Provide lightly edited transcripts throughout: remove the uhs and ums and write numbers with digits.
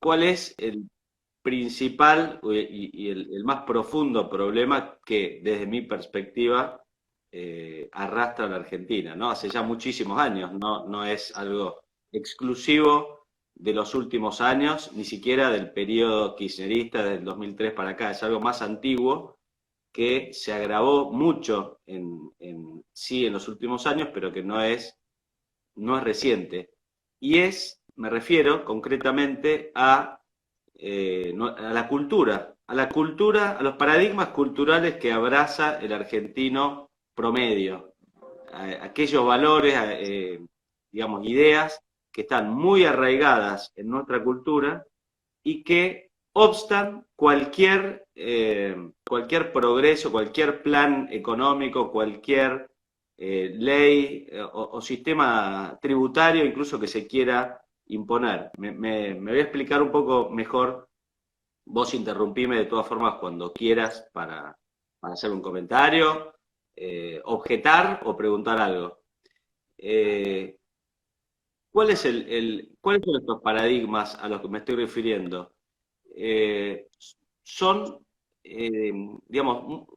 ¿cuál es el principal y el más profundo problema que desde mi perspectiva arrastra a la Argentina, ¿no? Hace ya muchísimos años, no es algo exclusivo de los últimos años, ni siquiera del periodo kirchnerista del 2003 para acá, es algo más antiguo que se agravó mucho sí en los últimos años, pero que no es reciente. Me refiero concretamente a la cultura, a los paradigmas culturales que abraza el argentino promedio, aquellos valores, digamos, ideas que están muy arraigadas en nuestra cultura y que obstan cualquier progreso, cualquier plan económico, cualquier ley o sistema tributario incluso que se quiera imponer. Me voy a explicar un poco mejor. Vos interrumpime de todas formas cuando quieras para hacer un comentario, objetar o preguntar algo. Eh, ¿Cuáles son estos paradigmas a los que me estoy refiriendo? Eh, Son, eh, digamos,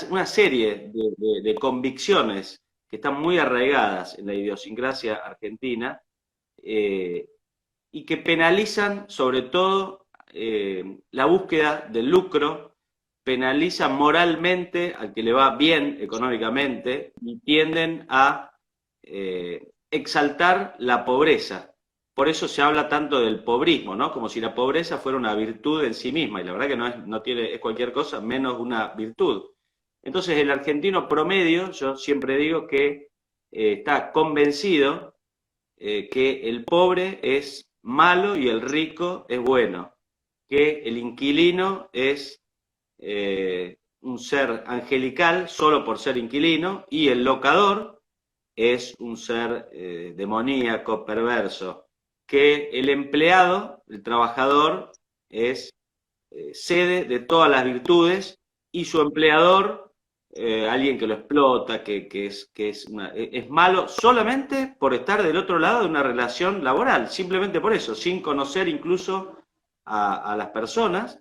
una serie de convicciones que están muy arraigadas en la idiosincrasia argentina, eh, y que penalizan sobre todo la búsqueda del lucro, penalizan moralmente al que le va bien económicamente y tienden a exaltar la pobreza. Por eso se habla tanto del pobrismo, ¿no? Como si la pobreza fuera una virtud en sí misma, y la verdad que es cualquier cosa menos una virtud. Entonces el argentino promedio, yo siempre digo que está convencido que el pobre es malo y el rico es bueno, que el inquilino es un ser angelical solo por ser inquilino y el locador es un ser demoníaco, perverso, que el empleado, el trabajador, es sede de todas las virtudes y su empleador, alguien que lo explota, es malo solamente por estar del otro lado de una relación laboral, simplemente por eso, sin conocer incluso a las personas.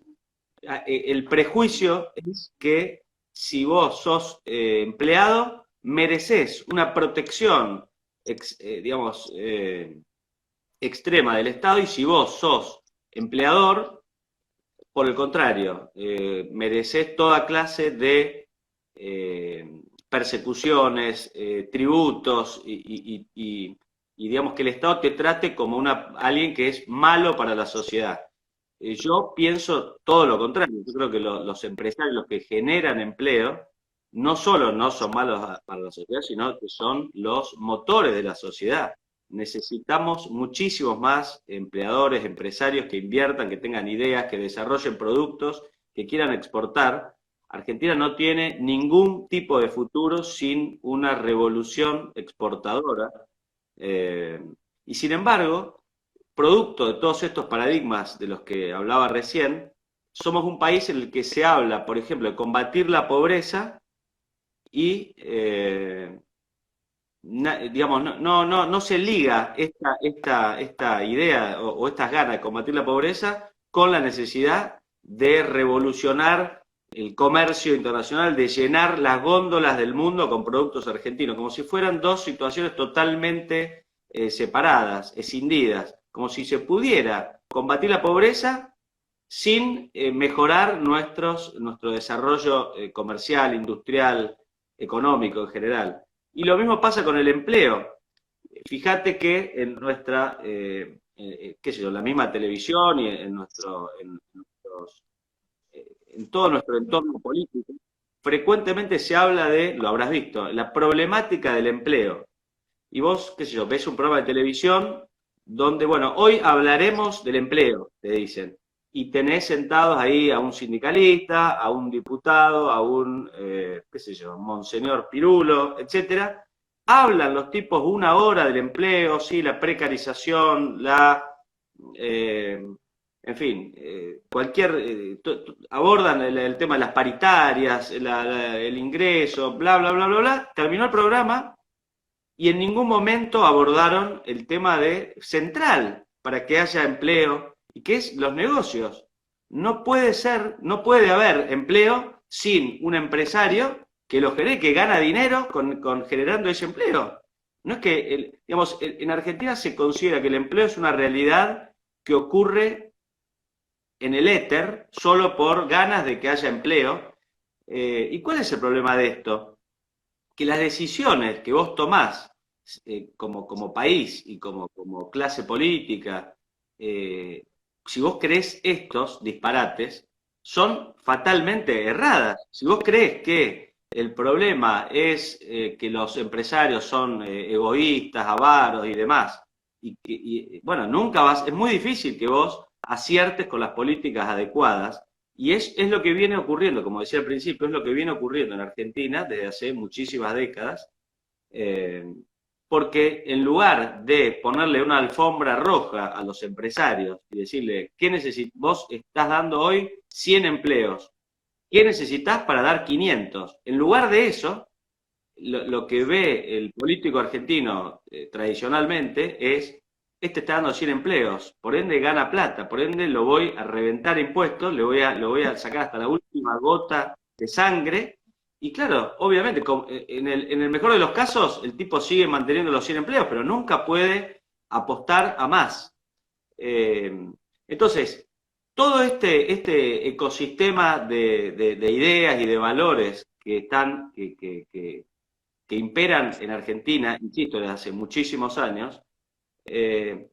El prejuicio es que si vos sos empleado, mereces una protección, digamos, extrema del Estado, y si vos sos empleador, por el contrario, mereces toda clase de persecuciones, tributos y digamos que el Estado te trate como alguien que es malo para la sociedad. Yo pienso todo lo contrario. Yo creo que los empresarios, los que generan empleo, no solo no son malos para la sociedad, sino que son los motores de la sociedad. Necesitamos muchísimos más empleadores, empresarios que inviertan, que tengan ideas, que desarrollen productos, que quieran exportar. Argentina no tiene ningún tipo de futuro sin una revolución exportadora. Eh, y sin embargo, producto de todos estos paradigmas de los que hablaba recién, somos un país en el que se habla, por ejemplo, de combatir la pobreza y, digamos, no se liga esta idea o estas ganas de combatir la pobreza con la necesidad de revolucionar el comercio internacional, de llenar las góndolas del mundo con productos argentinos, como si fueran dos situaciones totalmente separadas, escindidas, como si se pudiera combatir la pobreza sin mejorar nuestro desarrollo comercial, industrial, económico en general. Y lo mismo pasa con el empleo. Fíjate que en qué sé yo, la misma televisión y en todo nuestro entorno político, frecuentemente se habla lo habrás visto, la problemática del empleo. Y vos, qué sé yo, ves un programa de televisión donde, bueno, hoy hablaremos del empleo, te dicen. Y tenés sentados ahí a un sindicalista, a un diputado, a qué sé yo, monseñor Pirulo, etcétera. Hablan los tipos 1 hora del empleo, sí, la precarización, eh, en fin, abordan el tema de las paritarias, el ingreso, bla, bla, bla, bla, bla. Terminó el programa y en ningún momento abordaron el tema central para que haya empleo y que es los negocios. No puede ser, no puede haber empleo sin un empresario que lo genere, que gana dinero con generando ese empleo. No es que, digamos, en Argentina se considera que el empleo es una realidad que ocurre en el éter solo por ganas de que haya empleo. ¿Y cuál es el problema de esto? Que las decisiones que vos tomás como país y como clase política, eh, si vos creés estos disparates, son fatalmente erradas. Si vos creés que el problema es que los empresarios son egoístas, avaros y demás, bueno, nunca vas, es muy difícil que vos aciertes con las políticas adecuadas, y es lo que viene ocurriendo, como decía al principio, es lo que viene ocurriendo en Argentina desde hace muchísimas décadas, eh, porque en lugar de ponerle una alfombra roja a los empresarios y decirle, ¿qué necesitas? Vos estás dando hoy 100 empleos, ¿qué necesitas para dar 500? En lugar de eso, lo que ve el político argentino tradicionalmente es, este está dando 100 empleos, por ende gana plata, por ende lo voy a reventar impuestos, lo voy a sacar hasta la última gota de sangre, y claro, obviamente, en el mejor de los casos, el tipo sigue manteniendo los 100 empleos, pero nunca puede apostar a más. Eh, entonces, todo este ecosistema de ideas y de valores que están, que imperan en Argentina, insisto, desde hace muchísimos años, eh,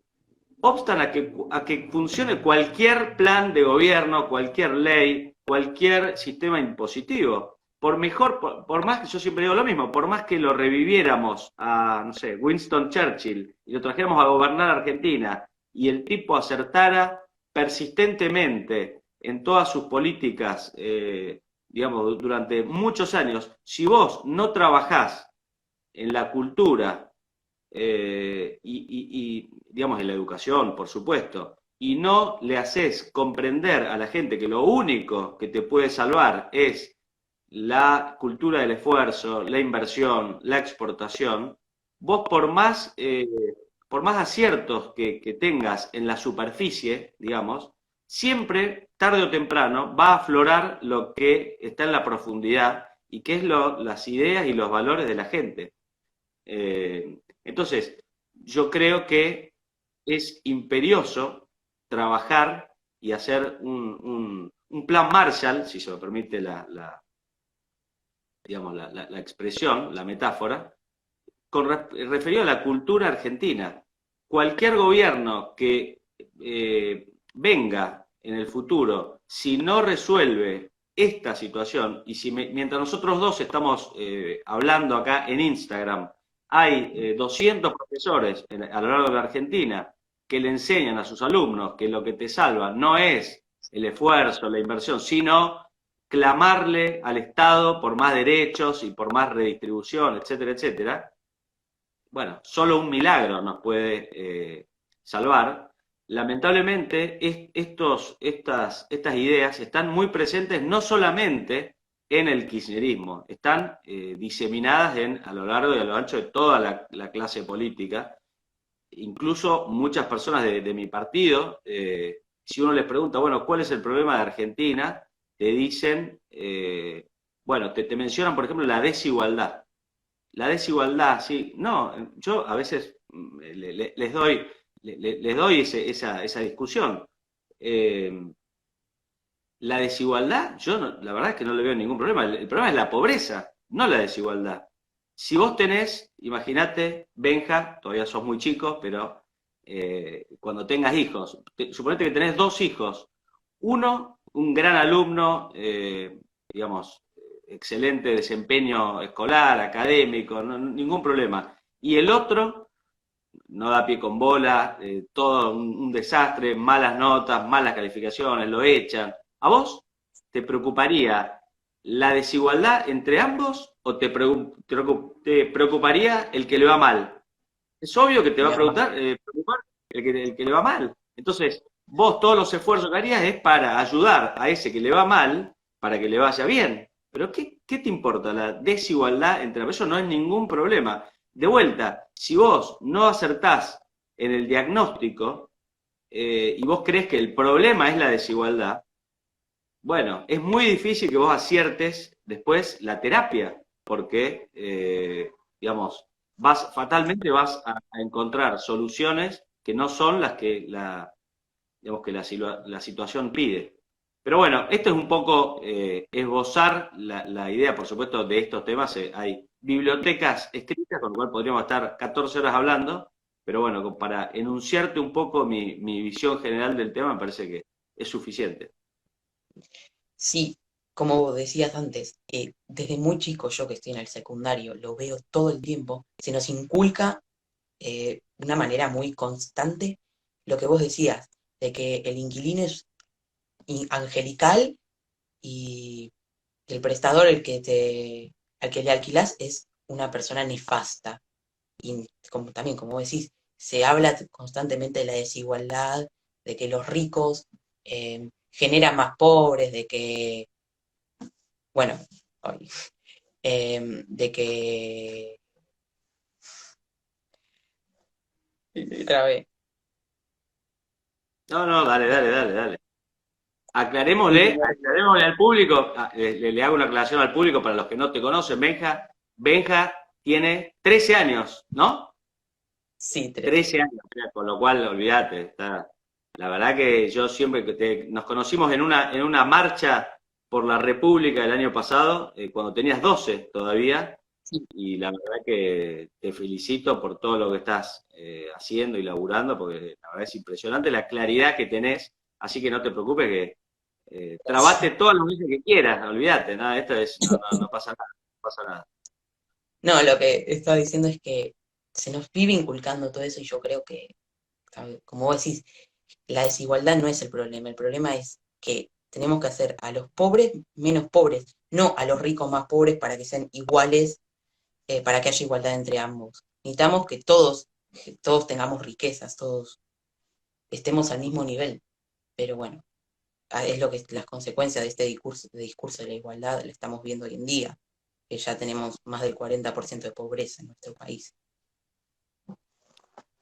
obstan a que funcione cualquier plan de gobierno, cualquier ley, cualquier sistema impositivo. Por mejor, por más que yo siempre digo lo mismo, por más que lo reviviéramos a, no sé, Winston Churchill y lo trajéramos a gobernar Argentina y el tipo acertara persistentemente en todas sus políticas, digamos, durante muchos años, si vos no trabajás en la cultura digamos, en la educación, por supuesto, y no le haces comprender a la gente que lo único que te puede salvar es la cultura del esfuerzo, la inversión, la exportación, vos por más aciertos que tengas en la superficie, digamos, siempre, tarde o temprano, va a aflorar lo que está en la profundidad y que es las ideas y los valores de la gente. Entonces, yo creo que es imperioso trabajar y hacer un plan Marshall, si se me permite digamos, la expresión, la metáfora, referido a la cultura argentina. Cualquier gobierno que venga en el futuro, si no resuelve esta situación, y si mientras nosotros dos estamos hablando acá en Instagram, hay 200 profesores a lo largo de la Argentina que le enseñan a sus alumnos que lo que te salva no es el esfuerzo, la inversión, sino clamarle al Estado por más derechos y por más redistribución, etcétera, etcétera. Bueno, solo un milagro nos puede salvar. Lamentablemente, estas ideas están muy presentes no solamente en el kirchnerismo, están diseminadas a lo largo y a lo ancho de toda la clase política. Incluso muchas personas de mi partido, si uno les pregunta, bueno, ¿cuál es el problema de Argentina? Te dicen, bueno, te mencionan, por ejemplo, la desigualdad. La desigualdad, sí, no, yo a veces les doy esa discusión. La desigualdad, yo la verdad es que no le veo ningún problema. El problema es la pobreza, no la desigualdad. Si vos tenés, imagínate, Benja, todavía sos muy chico, pero cuando tengas hijos, suponete que tenés dos hijos, uno, un gran alumno, digamos, excelente desempeño escolar, académico, ningún problema, y el otro no da pie con bola, todo un desastre, malas notas, malas calificaciones, lo echan. ¿A vos te preocuparía la desigualdad entre ambos o te preocuparía el que le va mal? Es obvio que te va a preocupar el que le va mal. Entonces, vos todos los esfuerzos que harías es para ayudar a ese que le va mal para que le vaya bien. Pero ¿qué te importa la desigualdad entre eso? No es ningún problema. De vuelta, si vos no acertás en el diagnóstico, y vos crees que el problema es la desigualdad, bueno, es muy difícil que vos aciertes después la terapia, porque, digamos, fatalmente vas a encontrar soluciones que no son las que digamos, que la situación pide. Pero bueno, esto es un poco esbozar la idea, por supuesto, de estos temas. Hay bibliotecas escritas, con lo cual podríamos estar 14 horas hablando, pero bueno, para enunciarte un poco mi visión general del tema, me parece que es suficiente. Sí, como vos decías antes, desde muy chico yo que estoy en el secundario, lo veo todo el tiempo, se nos inculca de una manera muy constante lo que vos decías, de que el inquilino es angelical y el prestador, al que le alquilás, es una persona nefasta. Y como, también, como vos decís, se habla constantemente de la desigualdad, de que los ricos generan más pobres, de que, bueno, ay, de que... Otra vez. No, no, dale, dale, dale, dale. Aclarémosle al público, le hago una aclaración al público para los que no te conocen, Benja tiene 13 años, ¿no? Sí, 13. 13 años, con lo cual, olvídate, la verdad que yo siempre nos conocimos en una marcha por la República el año pasado, cuando tenías 12 todavía, Sí. y la verdad que te felicito por todo lo que estás haciendo y laburando, porque la verdad es impresionante la claridad que tenés, así que no te preocupes que trabate todas las veces que quieras, olvídate, nada, no pasa nada, no pasa nada. No, lo que estaba diciendo es que se nos vive inculcando todo eso y yo creo que, como vos decís, la desigualdad no es el problema es que tenemos que hacer a los pobres menos pobres, no a los ricos más pobres para que sean iguales, para que haya igualdad entre ambos. Necesitamos que todos tengamos riquezas, todos estemos al mismo nivel, pero bueno, es lo que las consecuencias de este discurso de la igualdad lo estamos viendo hoy en día, que ya tenemos más del 40% de pobreza en nuestro país.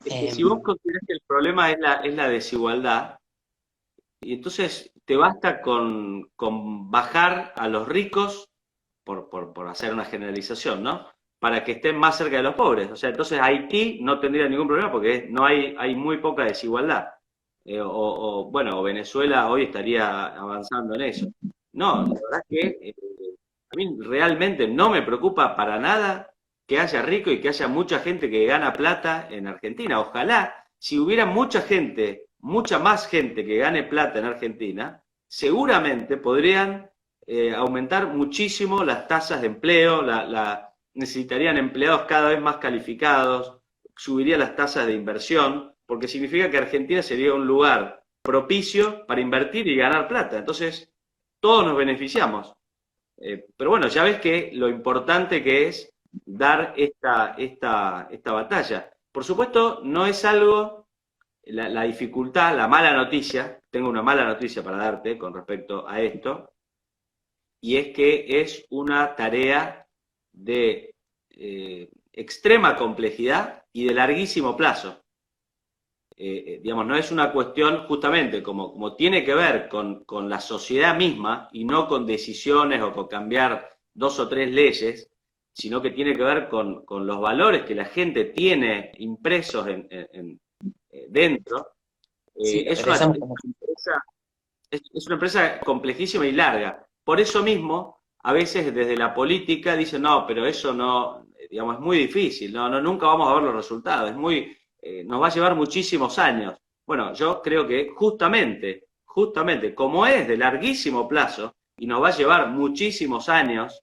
Es que si vos Em, considerás que el problema es la desigualdad, y entonces te basta con bajar a los ricos, por hacer una generalización, ¿no? Para que estén más cerca de los pobres. O sea, entonces Haití no tendría ningún problema porque no hay muy poca desigualdad. Bueno, o Venezuela hoy estaría avanzando en eso. No, la verdad es que a mí realmente no me preocupa para nada que haya rico y que haya mucha gente que gana plata en Argentina. Ojalá, si hubiera mucha gente, mucha más gente que gane plata en Argentina, seguramente podrían aumentar muchísimo las tasas de empleo, necesitarían empleados cada vez más calificados, subiría las tasas de inversión, porque significa que Argentina sería un lugar propicio para invertir y ganar plata. Entonces, todos nos beneficiamos. Pero bueno, ya ves que lo importante que es dar esta batalla. Por supuesto, no es algo, la dificultad, la mala noticia, tengo una mala noticia para darte con respecto a esto, y es que es una tarea de extrema complejidad y de larguísimo plazo. Digamos, no es una cuestión justamente como tiene que ver con la sociedad misma y no con decisiones o con cambiar dos o tres leyes, sino que tiene que ver con los valores que la gente tiene impresos dentro. sí, lo que Es una pensamos como... empresa, es una empresa complejísima y larga. Por eso mismo, a veces desde la política dicen, no, pero eso no, digamos, es muy difícil, nunca vamos a ver los resultados, nos va a llevar muchísimos años. Bueno, yo creo que justamente, como es de larguísimo plazo y nos va a llevar muchísimos años,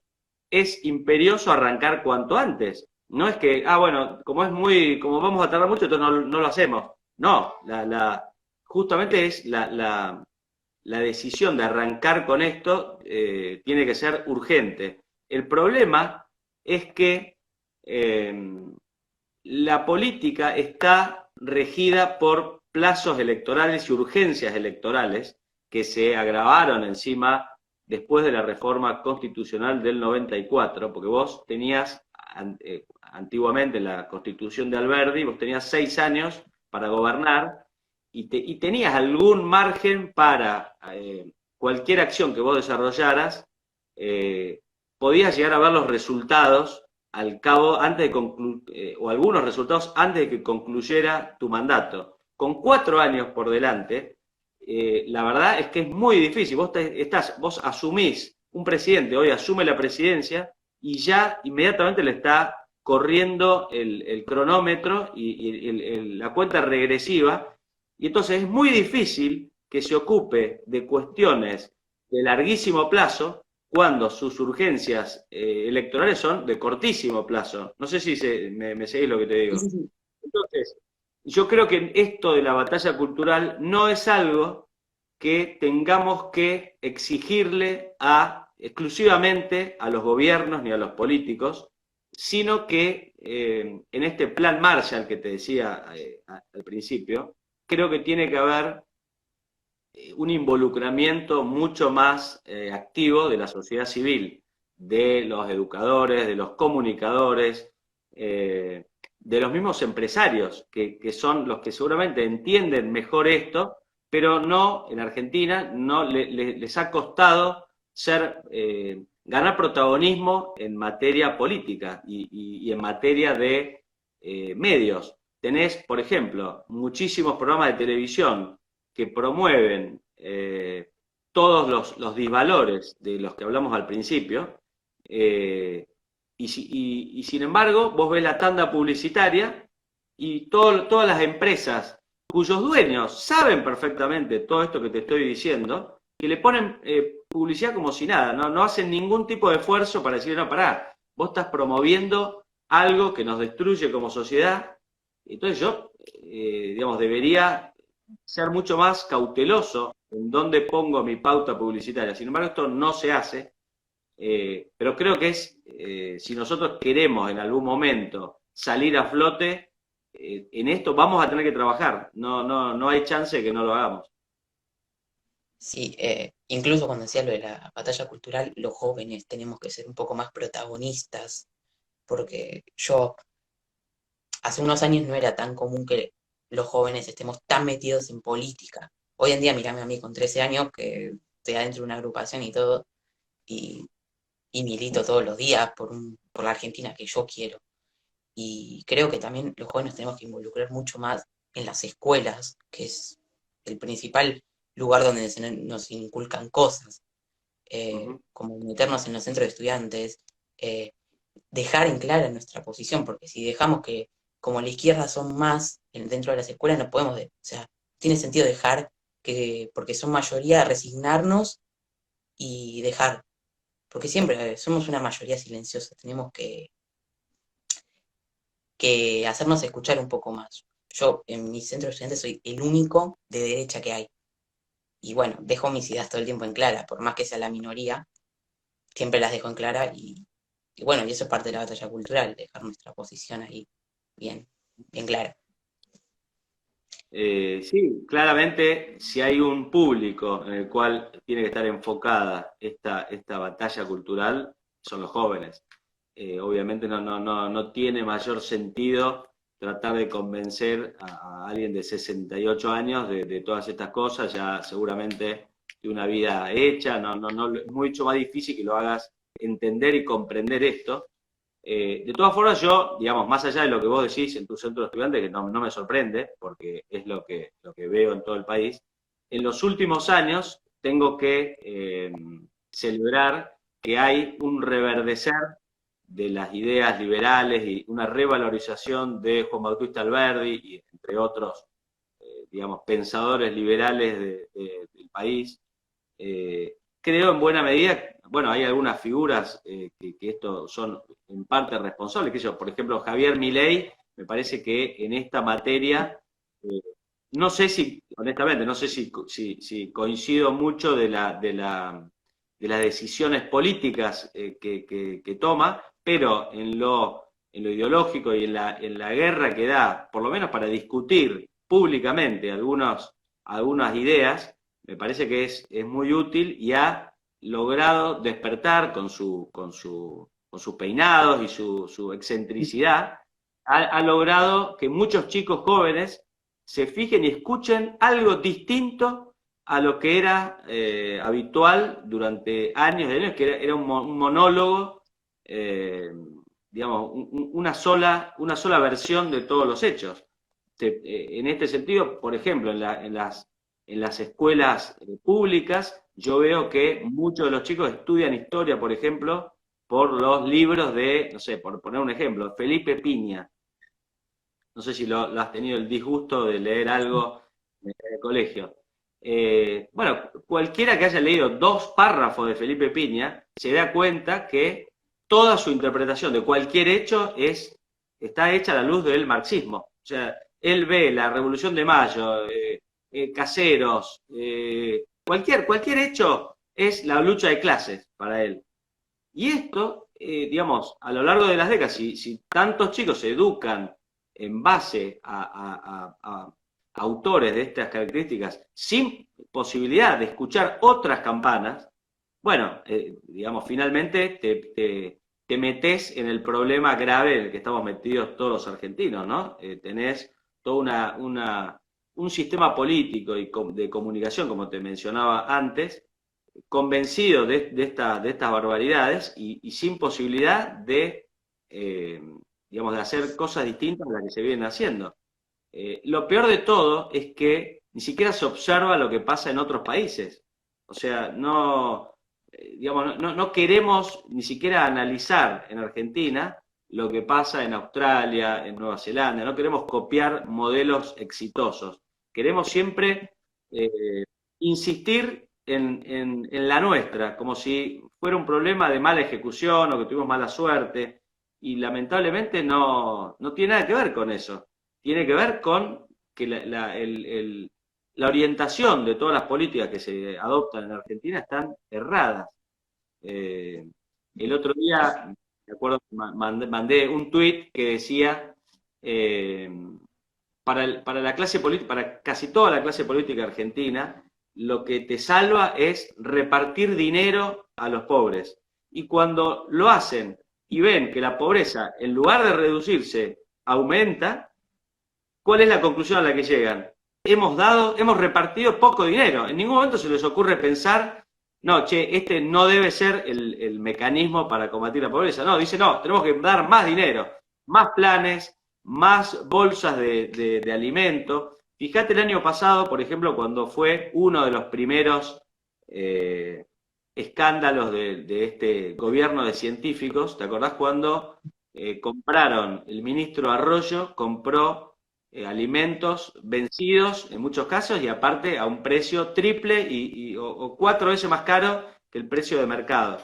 es imperioso arrancar cuanto antes. No es que, bueno, como vamos a tardar mucho, entonces no lo hacemos. No, justamente es la decisión de arrancar con esto tiene que ser urgente. El problema es que la política está regida por plazos electorales y urgencias electorales que se agravaron encima después de la reforma constitucional del 94, porque vos tenías antiguamente en la constitución de Alberdi, vos tenías 6 años para gobernar y tenías algún margen para cualquier acción que vos desarrollaras, eh, podías llegar a ver los resultados al cabo, antes de o algunos resultados antes de que concluyera tu mandato. Con 4 años por delante, la verdad es que es muy difícil. Vos asumís, un presidente hoy asume la presidencia y ya inmediatamente le está corriendo el cronómetro y la cuenta regresiva, y entonces es muy difícil que se ocupe de cuestiones de larguísimo plazo cuando sus urgencias electorales son de cortísimo plazo. No sé si me seguís lo que te Sí, digo. sí, sí. Entonces, yo creo que esto de la batalla cultural no es algo que tengamos que exigirle exclusivamente a los gobiernos ni a los políticos, sino que en este plan Marshall que te decía al principio, creo que tiene que haber un involucramiento mucho más activo de la sociedad civil, de los educadores, de los comunicadores, de los mismos empresarios, que son los que seguramente entienden mejor esto, pero no, en Argentina, no les ha costado ganar protagonismo en materia política y en materia de medios. Tenés, por ejemplo, muchísimos programas de televisión que promueven todos los disvalores de los que hablamos al principio, y sin embargo, vos ves la tanda publicitaria y todas las empresas cuyos dueños saben perfectamente todo esto que te estoy diciendo, que le ponen publicidad como si nada, no hacen ningún tipo de esfuerzo para decir, no, pará, vos estás promoviendo algo que nos destruye como sociedad. Entonces yo, digamos, debería ser mucho más cauteloso en dónde pongo mi pauta publicitaria. Sin embargo, esto no se hace, pero creo que si nosotros queremos en algún momento salir a flote, en esto vamos a tener que trabajar. No hay chance de que no lo hagamos. Sí, incluso cuando decía lo de la batalla cultural, los jóvenes tenemos que ser un poco más protagonistas, porque yo hace unos años no era tan común que los jóvenes estemos tan metidos en política. Hoy en día, mírame a mí con 13 años, que estoy adentro de una agrupación y todo, y, y milito todos los días por la Argentina que yo quiero. Y creo que también los jóvenes tenemos que involucrar mucho más en las escuelas, que es el principal lugar donde nos inculcan cosas, Uh -huh. como meternos en los centros de estudiantes, eh, dejar en clara nuestra posición, porque si dejamos que como la izquierda son más dentro de las escuelas, no podemos, o sea, tiene sentido dejar que, porque son mayoría, resignarnos y dejar, porque siempre somos una mayoría silenciosa, tenemos que hacernos escuchar un poco más. Yo en mi centro de estudiantes soy el único de derecha que hay. Y bueno, dejo mis ideas todo el tiempo en clara, por más que sea la minoría, siempre las dejo en clara y bueno, y eso es parte de la batalla cultural, dejar nuestra posición ahí bien, bien clara. Sí, claramente, si hay un público en el cual tiene que estar enfocada esta batalla cultural, son los jóvenes. Obviamente no tiene mayor sentido tratar de convencer a alguien de 68 años de todas estas cosas, ya seguramente de una vida hecha, es mucho más difícil que lo hagas entender y comprender esto. De todas formas, yo, digamos, más allá de lo que vos decís en tu centro de estudiantes, que no me sorprende, porque es lo que veo en todo el país, en los últimos años tengo que celebrar que hay un reverdecer de las ideas liberales y una revalorización de Juan Bautista Alberdi y entre otros, digamos, pensadores liberales del país. Creo en buena medida, bueno, hay algunas figuras que esto son en parte responsables, que yo, por ejemplo, Javier Milei, me parece que en esta materia, eh, no sé si, honestamente, no sé si coincido mucho de las decisiones políticas que toma, pero en lo ideológico y en la guerra que da, por lo menos para discutir públicamente algunas ideas, me parece que es muy útil y ha logrado despertar con sus peinados y su excentricidad, ha logrado que muchos chicos jóvenes se fijen y escuchen algo distinto a lo que era habitual durante años y años, que era un monólogo, digamos, una sola versión de todos los hechos. En este sentido, por ejemplo, en las escuelas públicas, yo veo que muchos de los chicos estudian historia, por ejemplo, por los libros de, no sé, por poner un ejemplo, Felipe Piña. No sé si lo has tenido el disgusto de leer algo en el colegio. Bueno, cualquiera que haya leído 2 párrafos de Felipe Piña se da cuenta que toda su interpretación de cualquier hecho está hecha a la luz del marxismo. O sea, él ve la Revolución de Mayo, Caseros, cualquier hecho es la lucha de clases para él. Y esto, digamos, a lo largo de las décadas, si tantos chicos se educan en base a autores de estas características sin posibilidad de escuchar otras campanas, bueno, digamos, finalmente te metes en el problema grave en el que estamos metidos todos los argentinos, ¿no? Tenés todo un sistema político y de comunicación, como te mencionaba antes, convencido de estas barbaridades y sin posibilidad digamos, de hacer cosas distintas a las que se vienen haciendo. Lo peor de todo es que ni siquiera se observa lo que pasa en otros países. O sea, digamos, no queremos ni siquiera analizar en Argentina lo que pasa en Australia, en Nueva Zelanda, no queremos copiar modelos exitosos. Queremos siempre insistir en la nuestra, como si fuera un problema de mala ejecución o que tuvimos mala suerte, y lamentablemente no tiene nada que ver con eso. Tiene que ver con que la orientación de todas las políticas que se adoptan en Argentina están erradas. El otro día, me acuerdo, mandé un tuit que decía, para la clase política, para casi toda la clase política argentina, lo que te salva es repartir dinero a los pobres. Y cuando lo hacen y ven que la pobreza, en lugar de reducirse, aumenta, ¿cuál es la conclusión a la que llegan? Hemos repartido poco dinero. En ningún momento se les ocurre pensar, no, che, este no debe ser el mecanismo para combatir la pobreza. No, dice, no, tenemos que dar más dinero, más planes, más bolsas de alimento. Fíjate el año pasado, por ejemplo, cuando fue uno de los primeros escándalos de este gobierno de científicos. ¿Te acordás cuando compraron, el ministro Arroyo compró alimentos vencidos en muchos casos y aparte a un precio triple o 4 veces más caro que el precio de mercado?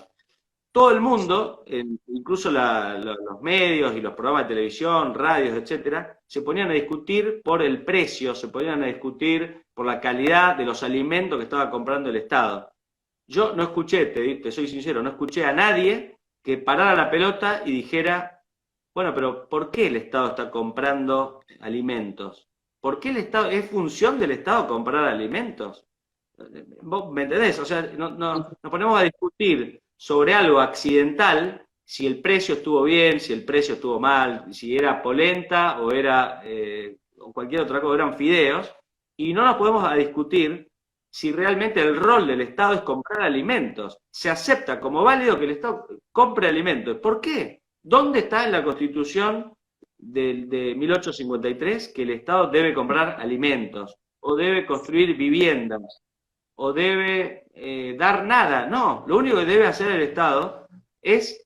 Todo el mundo, incluso los medios y los programas de televisión, radios, etcétera, se ponían a discutir por el precio, se ponían a discutir por la calidad de los alimentos que estaba comprando el Estado. Yo no escuché, te soy sincero, no escuché a nadie que parara la pelota y dijera, bueno, pero ¿por qué el Estado está comprando alimentos? ¿Por qué el Estado, es función del Estado comprar alimentos? ¿Vos me entendés? O sea, nos ponemos a discutir sobre algo accidental, si el precio estuvo bien, si el precio estuvo mal, si era polenta o era o cualquier otra cosa, eran fideos, y no nos podemos a discutir si realmente el rol del Estado es comprar alimentos. Se acepta como válido que el Estado compre alimentos. ¿Por qué? ¿Dónde está en la Constitución de 1853 que el Estado debe comprar alimentos o debe construir viviendas o debe dar nada? No, lo único que debe hacer el Estado es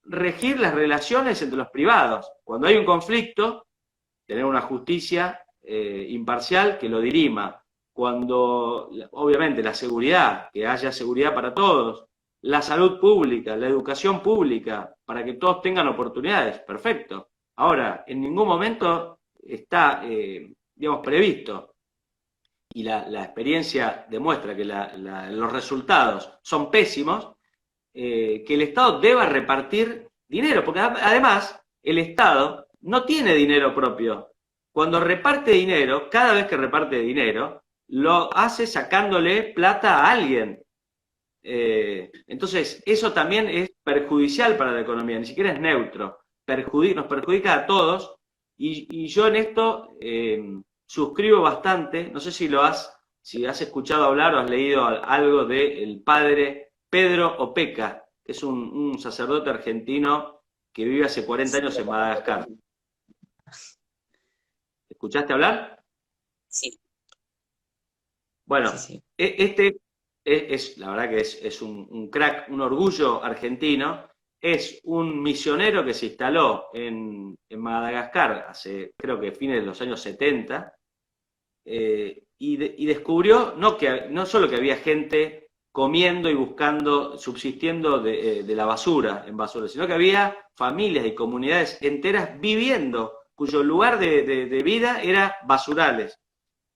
regir las relaciones entre los privados. Cuando hay un conflicto, tener una justicia imparcial que lo dirima. Cuando, obviamente, la seguridad, que haya seguridad para todos, la salud pública, la educación pública, para que todos tengan oportunidades, perfecto. Ahora, en ningún momento está, digamos, previsto, y la experiencia demuestra que los resultados son pésimos, que el Estado deba repartir dinero, porque además el Estado no tiene dinero propio. Cuando reparte dinero, cada vez que reparte dinero, lo hace sacándole plata a alguien. Entonces, eso también es perjudicial para la economía, ni siquiera es neutro. Nos perjudica a todos, Y yo en esto suscribo bastante, no sé si has escuchado hablar o has leído algo del padre Pedro Opeka, que es un sacerdote argentino que vive hace 40 Sí, años en Madagascar. ¿Escuchaste hablar? sí, Bueno, sí, sí. este la verdad que es un crack, un orgullo argentino. Es un misionero que se instaló en Madagascar hace, creo que fines de los años 70, y descubrió no solo que había gente comiendo y buscando, subsistiendo de la basura en basura, sino que había familias y comunidades enteras viviendo, cuyo lugar de vida era basurales.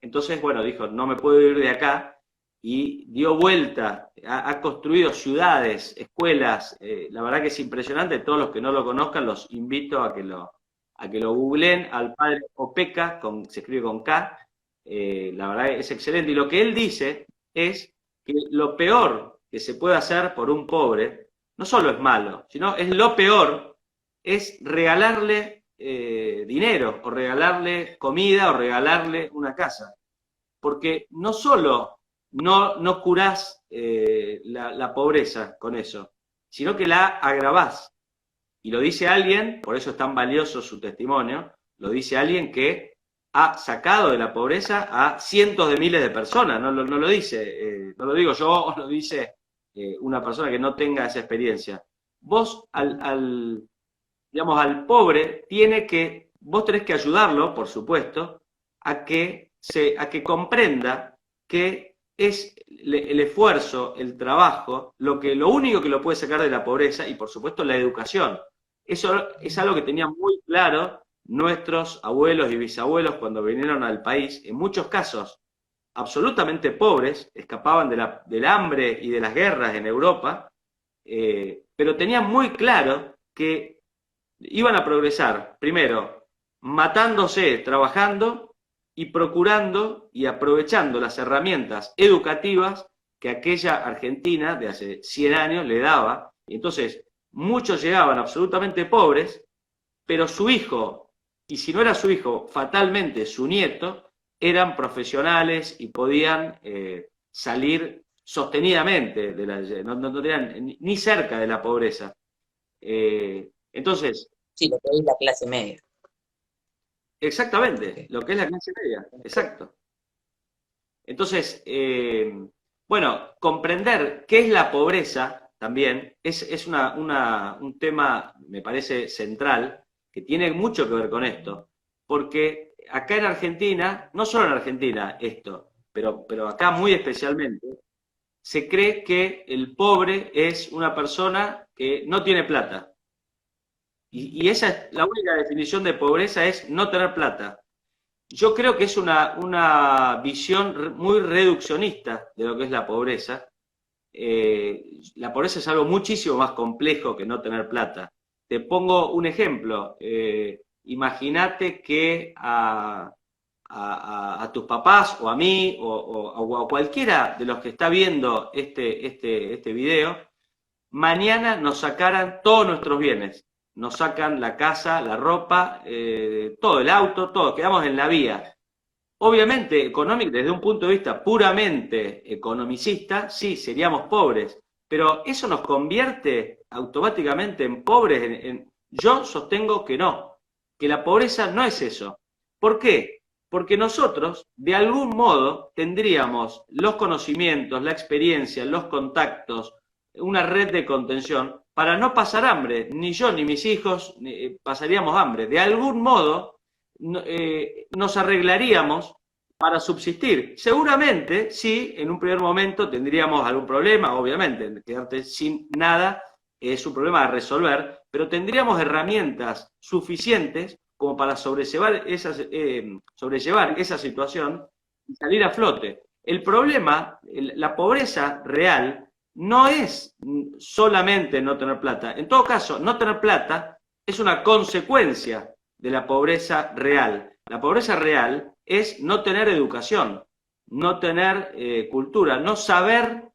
Entonces, bueno, dijo, no me puedo ir de acá, y dio vuelta, ha construido ciudades, escuelas, la verdad que es impresionante. Todos los que no lo conozcan los invito a que lo googleen al padre Opeka, se escribe con K. La verdad es excelente, y lo que él dice es que lo peor que se puede hacer por un pobre no solo es malo, sino es lo peor, es regalarle dinero, o regalarle comida, o regalarle una casa. Porque no solo no curás la pobreza con eso, sino que la agravás. Y lo dice alguien, por eso es tan valioso su testimonio, lo dice alguien que ha sacado de la pobreza a cientos de miles de personas. No lo dice, no lo digo yo, o lo dice una persona que no tenga esa experiencia. Vos digamos, al pobre vos tenés que ayudarlo, por supuesto, a que comprenda que es el esfuerzo, el trabajo, lo único que lo puede sacar de la pobreza, y por supuesto la educación. Eso es algo que tenían muy claro nuestros abuelos y bisabuelos cuando vinieron al país. En muchos casos absolutamente pobres, escapaban del hambre y de las guerras en Europa, pero tenían muy claro que iban a progresar, primero, matándose, trabajando, y procurando y aprovechando las herramientas educativas que aquella Argentina de hace 100 años le daba. Entonces, muchos llegaban absolutamente pobres, pero su hijo, y si no era su hijo, fatalmente su nieto, eran profesionales y podían salir sostenidamente no tenían ni cerca de la pobreza. Entonces, Sí, lo que es la clase media. exactamente, Ok. lo que es la clase media, exacto. Entonces, bueno, comprender qué es la pobreza también es un tema, me parece, central, que tiene mucho que ver con esto, porque acá en Argentina, no solo en Argentina esto, pero acá muy especialmente, se cree que el pobre es una persona que no tiene plata. Y esa es la única definición de pobreza, es no tener plata. Yo creo que es una visión muy reduccionista de lo que es la pobreza. La pobreza es algo muchísimo más complejo que no tener plata. Te pongo un ejemplo. Imagínate que a tus papás o a mí o a cualquiera de los que está viendo este video, mañana nos sacaran todos nuestros bienes. Nos sacan la casa, la ropa, todo, el auto, todo, quedamos en la vía. Obviamente, económico, desde un punto de vista puramente economicista, sí, seríamos pobres, pero eso nos convierte automáticamente en pobres. Yo sostengo que no, que la pobreza no es eso. ¿Por qué? Porque nosotros, de algún modo, tendríamos los conocimientos, la experiencia, los contactos, una red de contención para no pasar hambre. Ni yo ni mis hijos pasaríamos hambre. De algún modo nos arreglaríamos para subsistir. Seguramente, sí, en un primer momento tendríamos algún problema, obviamente, quedarte sin nada es un problema a resolver, pero tendríamos herramientas suficientes como para sobrellevar esa situación y salir a flote. El problema, la pobreza real, no es solamente no tener plata. En todo caso, no tener plata es una consecuencia de la pobreza real. La pobreza real es no tener educación, no tener cultura, no saber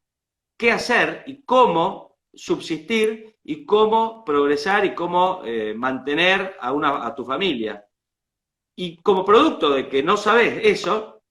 qué hacer y cómo subsistir y cómo progresar y cómo mantener a tu familia. Y como producto de que no sabes eso,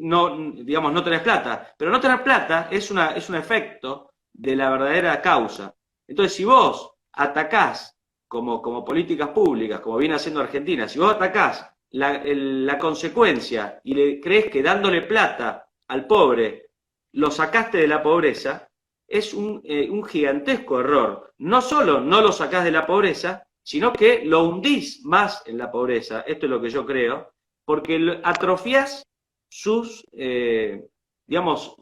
no, digamos, no tenés plata. Pero no tener plata es un efecto de la verdadera causa. Entonces, si vos atacás como políticas públicas, como viene haciendo Argentina, si vos atacás la consecuencia y le crees que dándole plata al pobre lo sacaste de la pobreza, es un gigantesco error. No solo no lo sacás de la pobreza, sino que lo hundís más en la pobreza. Esto es lo que yo creo, porque atrofiás sus, digamos,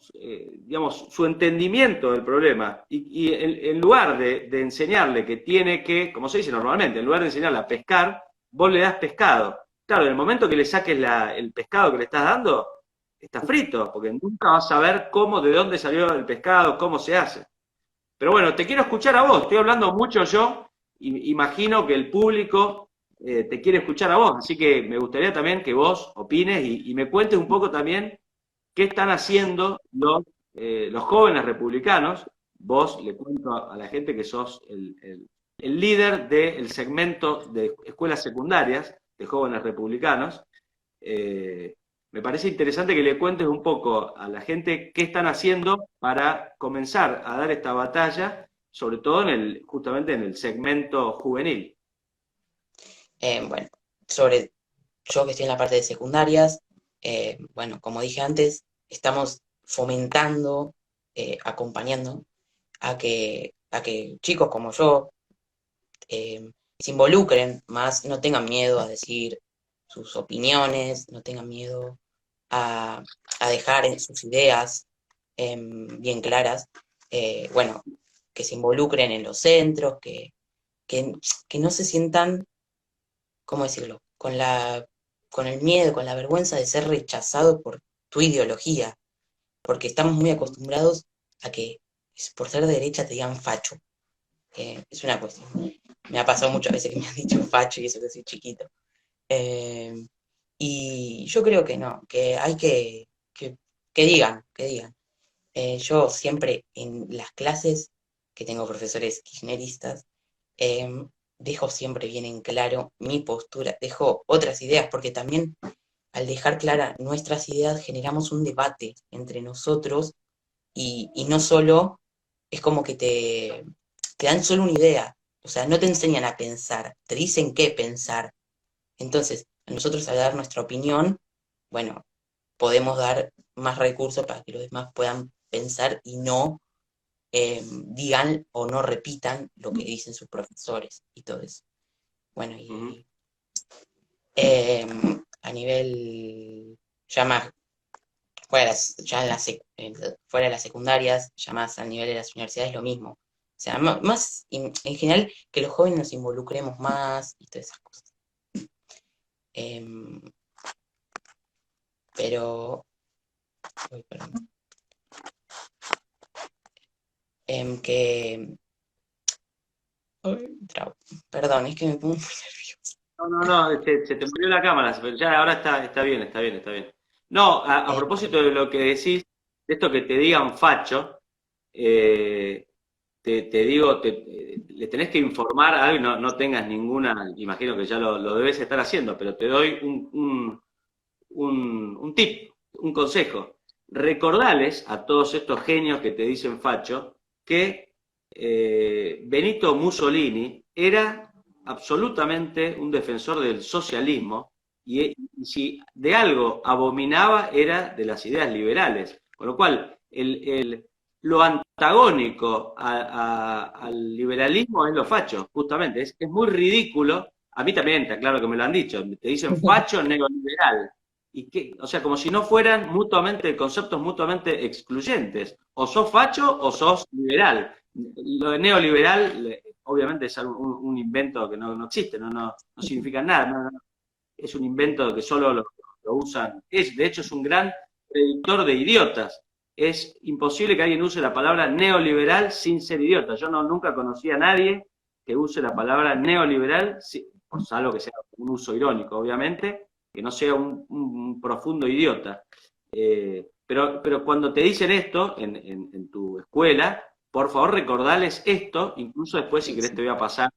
su entendimiento del problema. Y en lugar de enseñarle que tiene que, como se dice normalmente, en lugar de enseñarle a pescar, vos le das pescado. Claro, en el momento que le saques el pescado que le estás dando, está frito, porque nunca vas a ver cómo, de dónde salió el pescado, cómo se hace. Pero bueno, te quiero escuchar a vos, estoy hablando mucho yo, imagino que el público te quiere escuchar a vos, así que me gustaría también que vos opines y me cuentes un poco también qué están haciendo los jóvenes republicanos. Vos le cuento a la gente que sos el líder del segmento de escuelas secundarias de jóvenes republicanos. Eh, Me parece interesante que le cuentes un poco a la gente qué están haciendo para comenzar a dar esta batalla, sobre todo justamente en el segmento juvenil. Bueno, sobre yo que estoy en la parte de secundarias, bueno, como dije antes, estamos fomentando, acompañando a que chicos como yo se involucren más, no tengan miedo a decir sus opiniones, no tengan miedo a, a dejar sus ideas bien claras. Bueno, que se involucren en los centros, que, que no se sientan, ¿cómo decirlo? Con el miedo, con la vergüenza de ser rechazado por tu ideología, porque estamos muy acostumbrados a que por ser de derecha te digan facho. Es una cuestión. Me ha pasado muchas veces que me han dicho facho y eso que soy chiquito. Eh, y yo creo que no, que hay que digan, que digan. Yo siempre en las clases que tengo profesores kirchneristas, eh, dejo siempre bien en claro mi postura, dejo otras ideas, porque también al dejar clara nuestras ideas generamos un debate entre nosotros y no solo es como que te dan solo una idea, o sea, no te enseñan a pensar, te dicen qué pensar. Entonces, nosotros al dar nuestra opinión, bueno, podemos dar más recursos para que los demás puedan pensar y no digan o no repitan lo que dicen sus profesores y todo eso. Bueno, Uh -huh. y a nivel ya más ya fuera de las secundarias, ya más a nivel de las universidades, lo mismo. O sea, más en general que los jóvenes nos involucremos más y todas esas cosas. Pero, uy, perdón. Que, perdón, es que me pongo muy nervioso. No, se te murió la cámara, pero ya ahora está bien, está bien, está bien. No, a Eh, propósito de lo que decís, de esto que te digan facho, eh, te digo, le tenés que informar a algo, no tengas ninguna, imagino que ya lo debes estar haciendo, pero te doy un tip, un consejo. Recordales a todos estos genios que te dicen facho que Benito Mussolini era absolutamente un defensor del socialismo y si de algo abominaba era de las ideas liberales. Con lo cual, lo antagónico al liberalismo es lo facho, justamente. Es muy ridículo. A mí también, está claro que me lo han dicho. Te dicen facho neoliberal. O sea, como si no fueran conceptos mutuamente excluyentes. O sos facho o sos liberal. Lo de neoliberal, obviamente, es un invento que no existe, no significa nada. Es un invento que solo lo usan. De hecho, es un gran predictor de idiotas. Es imposible que alguien use la palabra neoliberal sin ser idiota. Yo nunca conocí a nadie que use la palabra neoliberal, salvo que sea un uso irónico, obviamente, que no sea un profundo idiota. Pero cuando te dicen esto en tu escuela, por favor recordales esto, incluso después, si querés, te voy a pasar.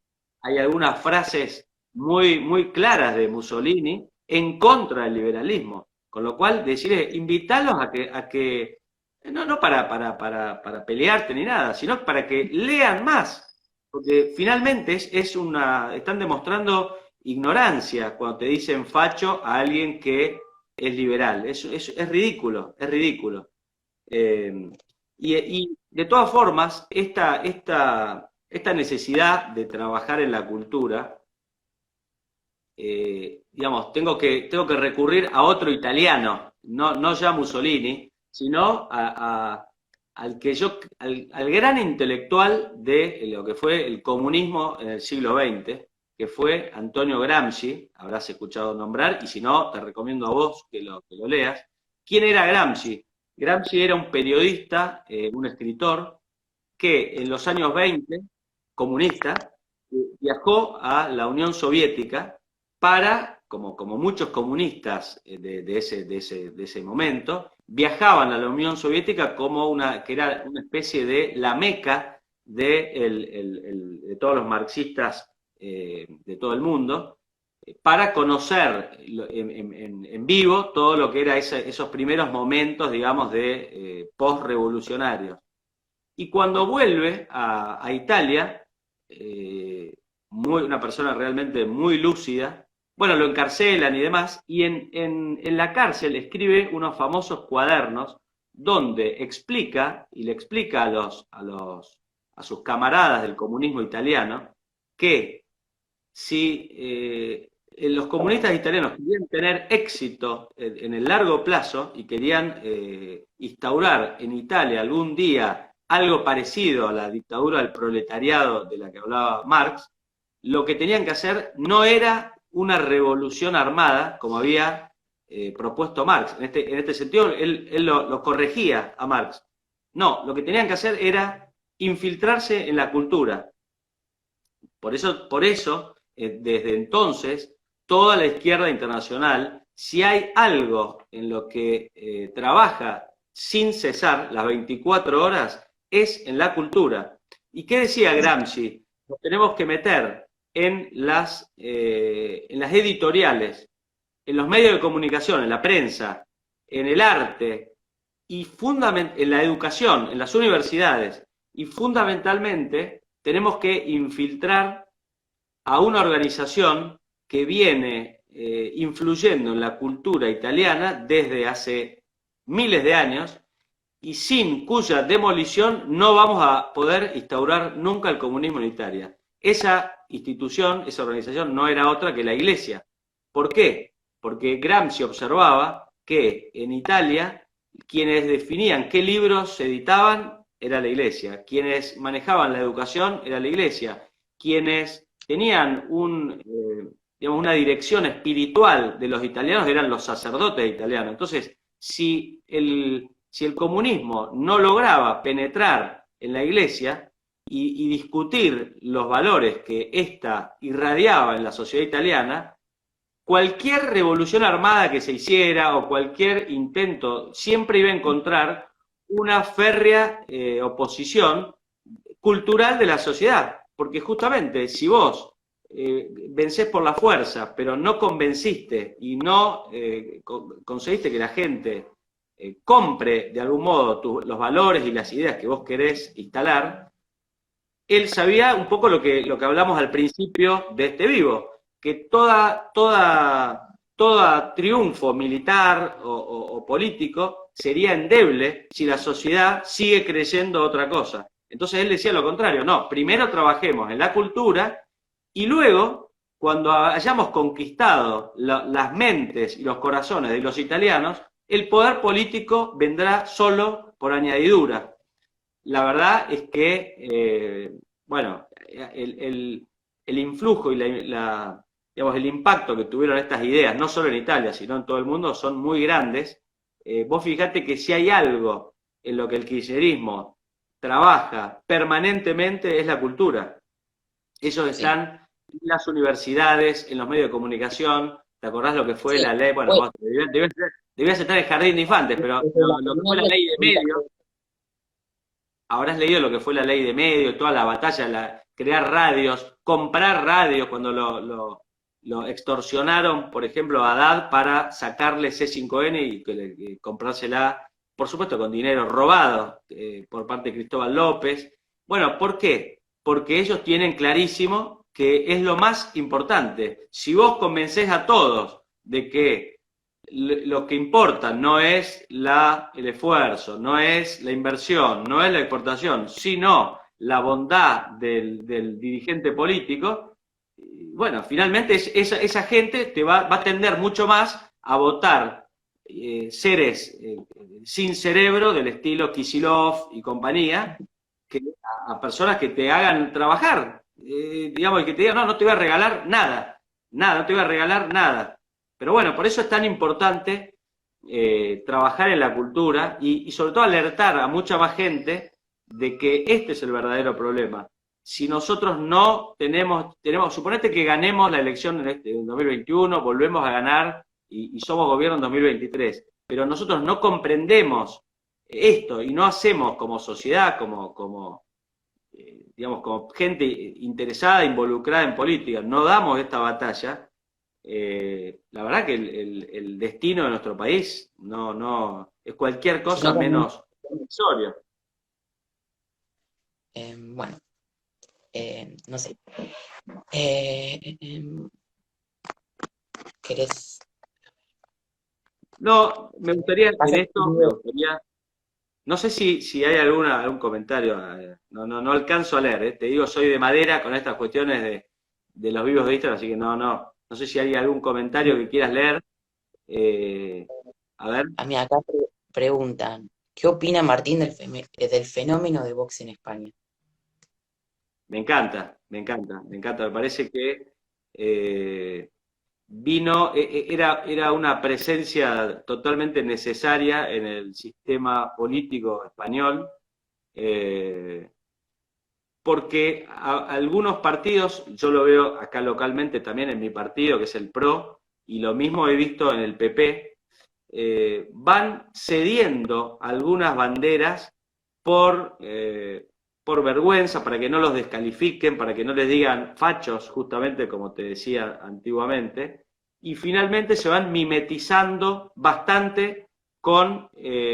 Hay algunas frases muy claras de Mussolini en contra del liberalismo. Con lo cual, decirles, invitarlos a que no para pelearte ni nada, sino para que lean más. Porque finalmente están demostrando ignorancia cuando te dicen facho a alguien que es liberal. Es ridículo, es ridículo. Eh, y de todas formas, esta necesidad de trabajar en la cultura, digamos, tengo que recurrir a otro italiano, no ya Mussolini, sino al gran intelectual de lo que fue el comunismo en el siglo XX, que fue Antonio Gramsci, habrás escuchado nombrar, y si no, te recomiendo a vos que lo leas. ¿Quién era Gramsci? Gramsci era un periodista, un escritor, que en los años 20, comunista, viajó a la Unión Soviética para, como muchos comunistas de ese momento, viajaban a la Unión Soviética que era una especie de la meca de todos los marxistas de todo el mundo, para conocer en vivo todo lo que era esos primeros momentos, digamos, de post-revolucionarios. Y cuando vuelve a Italia, una persona realmente muy lúcida, bueno, lo encarcelan y demás, y en la cárcel escribe unos famosos cuadernos donde explica, y le explica a sus camaradas del comunismo italiano, que si los comunistas italianos querían tener éxito en el largo plazo y querían instaurar en Italia algún día algo parecido a la dictadura del proletariado de la que hablaba Marx, lo que tenían que hacer no era una revolución armada, como había propuesto Marx. En este sentido, él lo corregía a Marx. No, lo que tenían que hacer era infiltrarse en la cultura. Por eso desde entonces, toda la izquierda internacional, si hay algo en lo que trabaja sin cesar las 24 horas, es en la cultura. ¿Y qué decía Gramsci? Nos tenemos que meter en las editoriales, en los medios de comunicación, en la prensa, en el arte, y en la educación, en las universidades, y fundamentalmente tenemos que infiltrar a una organización que viene influyendo en la cultura italiana desde hace miles de años y sin cuya demolición no vamos a poder instaurar nunca el comunismo en Italia. Esa institución, esa organización no era otra que la Iglesia. ¿Por qué? Porque Gramsci observaba que en Italia quienes definían qué libros se editaban era la Iglesia, quienes manejaban la educación era la Iglesia, quienes tenían una dirección espiritual de los italianos eran los sacerdotes italianos. Entonces, si el comunismo no lograba penetrar en la Iglesia y discutir los valores que ésta irradiaba en la sociedad italiana, cualquier revolución armada que se hiciera o cualquier intento siempre iba a encontrar una férrea oposición cultural de la sociedad. Porque justamente si vos vencés por la fuerza, pero no convenciste y no conseguiste que la gente compre de algún modo los valores y las ideas que vos querés instalar, él sabía un poco lo que hablamos al principio de este vivo, que toda triunfo militar o político sería endeble si la sociedad sigue creyendo otra cosa. Entonces él decía lo contrario, no, primero trabajemos en la cultura y luego, cuando hayamos conquistado las mentes y los corazones de los italianos, el poder político vendrá solo por añadidura. La verdad es que, el influjo y digamos, el impacto que tuvieron estas ideas, no solo en Italia, sino en todo el mundo, son muy grandes. Vos fijate que si hay algo en lo que el kirchnerismo trabaja permanentemente es la cultura. Ellos están en las universidades, en los medios de comunicación. ¿Te acordás lo que fue la ley? Bueno, vos debías estar en el jardín de infantes, pero lo que fue la ley de medios, habrás leído lo que fue la ley de medios, toda la batalla, crear radios, comprar radios cuando lo extorsionaron, por ejemplo, a Haddad para sacarle C5N y comprársela, por supuesto, con dinero robado por parte de Cristóbal López. Bueno, ¿por qué? Porque ellos tienen clarísimo que es lo más importante. Si vos convencés a todos de que lo que importa no es el esfuerzo, no es la inversión, no es la exportación, sino la bondad del dirigente político, bueno, finalmente esa gente te va a tender mucho más a votar seres sin cerebro del estilo Kicillof y compañía, que a personas que te hagan trabajar, digamos, y que te digan, no, no te voy a regalar nada, nada, no te voy a regalar nada. Pero bueno, por eso es tan importante trabajar en la cultura y sobre todo alertar a mucha más gente de que este es el verdadero problema. Si nosotros no suponete que ganemos la elección en 2021, volvemos a ganar y somos gobierno en 2023, pero nosotros no comprendemos esto y no hacemos como sociedad, digamos, como gente interesada, involucrada en política, no damos esta batalla, la verdad que el destino de nuestro país no es cualquier cosa Sino también, menos promisorio. bueno, no sé. ¿Querés? No, me gustaría, en Pasa que esto, me gustaría, no sé si hay algún comentario, no alcanzo a leer, te digo, soy de madera con estas cuestiones de los vivos de Instagram, así que no sé si hay algún comentario que quieras leer. Eh, a ver, a mí acá preguntan, ¿qué opina Martín del fenómeno de Vox en España? me encanta, me parece que eh, vino, era una presencia totalmente necesaria en el sistema político español, eh, porque algunos partidos, yo lo veo acá localmente también en mi partido, que es el PRO, y lo mismo he visto en el PP, van cediendo algunas banderas por, por vergüenza, para que no los descalifiquen, para que no les digan fachos, justamente como te decía antiguamente, y finalmente se van mimetizando bastante con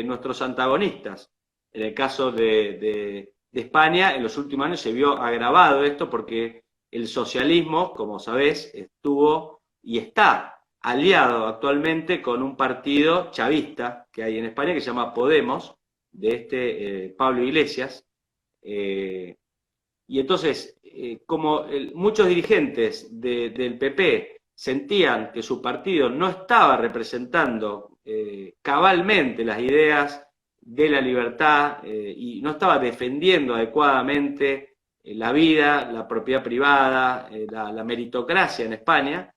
nuestros antagonistas. En el caso de España, en los últimos años se vio agravado esto porque el socialismo, como sabés, estuvo y está aliado actualmente con un partido chavista que hay en España que se llama Podemos, de Pablo Iglesias. Eh, y entonces, como muchos dirigentes del PP sentían que su partido no estaba representando cabalmente las ideas de la libertad y no estaba defendiendo adecuadamente la vida, la propiedad privada, la meritocracia en España,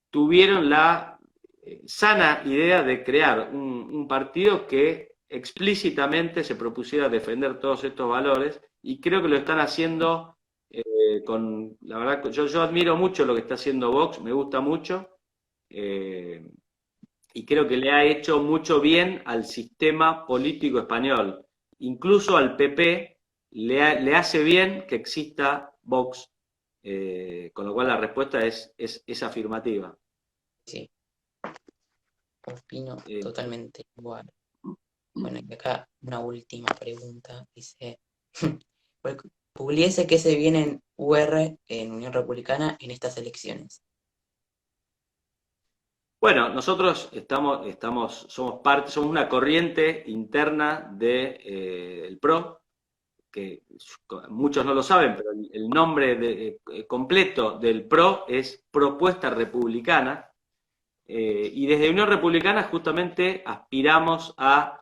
tuvieron la sana idea de crear un partido que explícitamente se propusiera defender todos estos valores y creo que lo están haciendo la verdad, yo admiro mucho lo que está haciendo Vox, me gusta mucho eh, y creo que le ha hecho mucho bien al sistema político español, incluso al PP le hace bien que exista Vox, con lo cual la respuesta es afirmativa. Sí, opino Eh, totalmente igual. Bueno, y acá una última pregunta. Dice, publiese qué se viene en UR, en Unión Republicana, en estas elecciones. Bueno, nosotros somos una corriente interna del PRO, que muchos no lo saben, pero el nombre completo del PRO es Propuesta Republicana, y desde Unión Republicana justamente aspiramos a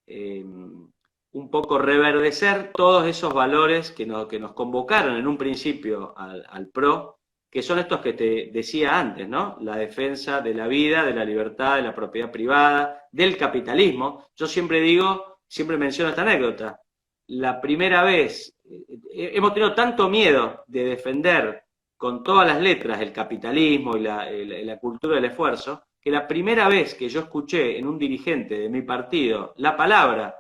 un poco reverdecer todos esos valores que nos convocaron en un principio al PRO, que son estos que te decía antes, ¿no? La defensa de la vida, de la libertad, de la propiedad privada, del capitalismo. Yo siempre menciono esta anécdota. La primera vez, hemos tenido tanto miedo de defender con todas las letras el capitalismo y la cultura del esfuerzo, que la primera vez que yo escuché en un dirigente de mi partido la palabra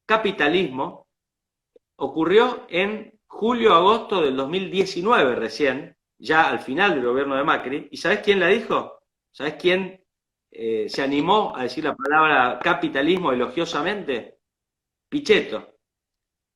capitalismo ocurrió en julio-agosto del 2019 recién, ya al final del gobierno de Macri. ¿Y sabés quién la dijo? ¿Sabés quién se animó a decir la palabra capitalismo elogiosamente? Pichetto.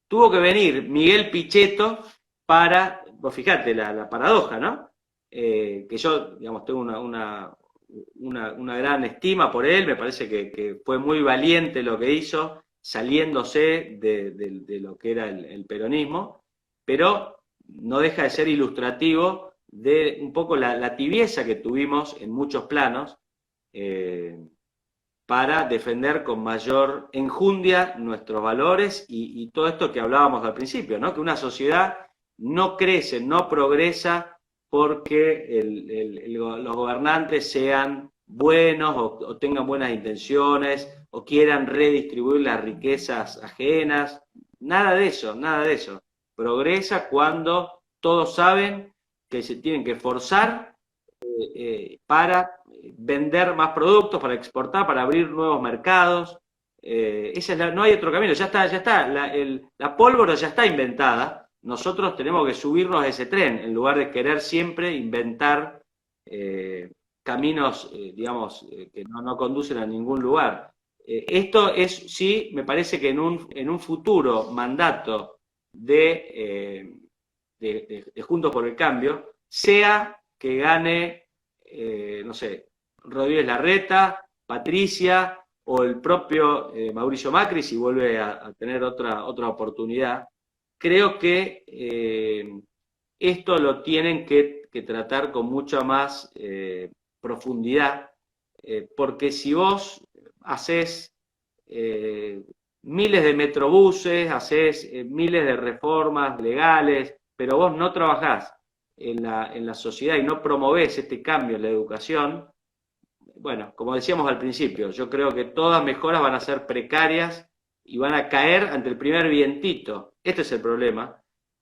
Tuvo que venir Miguel Pichetto para, vos fijate la paradoja, ¿no? Que yo, digamos, tengo una gran estima por él, me parece que fue muy valiente lo que hizo, saliéndose de lo que era el peronismo, pero no deja de ser ilustrativo de un poco la tibieza que tuvimos en muchos planos, eh, para defender con mayor enjundia nuestros valores y todo esto que hablábamos al principio, ¿no? Que una sociedad no crece, no progresa porque los gobernantes sean buenos o tengan buenas intenciones o quieran redistribuir las riquezas ajenas. Nada de eso, nada de eso. Progresa cuando todos saben que se tienen que forzar para vender más productos, para exportar, para abrir nuevos mercados. No hay otro camino, ya está, la pólvora ya está inventada. Nosotros tenemos que subirnos a ese tren en lugar de querer siempre inventar caminos, digamos, que no conducen a ningún lugar. Esto es, sí, me parece que en un futuro mandato de Juntos por el Cambio, sea que gane, no sé, Rodríguez Larreta, Patricia o el propio Mauricio Macri, si vuelve a tener otra oportunidad, creo que esto lo tienen que tratar con mucha más profundidad, porque si vos haces miles de metrobuses, haces miles de reformas legales, pero vos no trabajás en la sociedad y no promovés este cambio en la educación, bueno, como decíamos al principio, yo creo que todas mejoras van a ser precarias y van a caer ante el primer vientito. Este es el problema.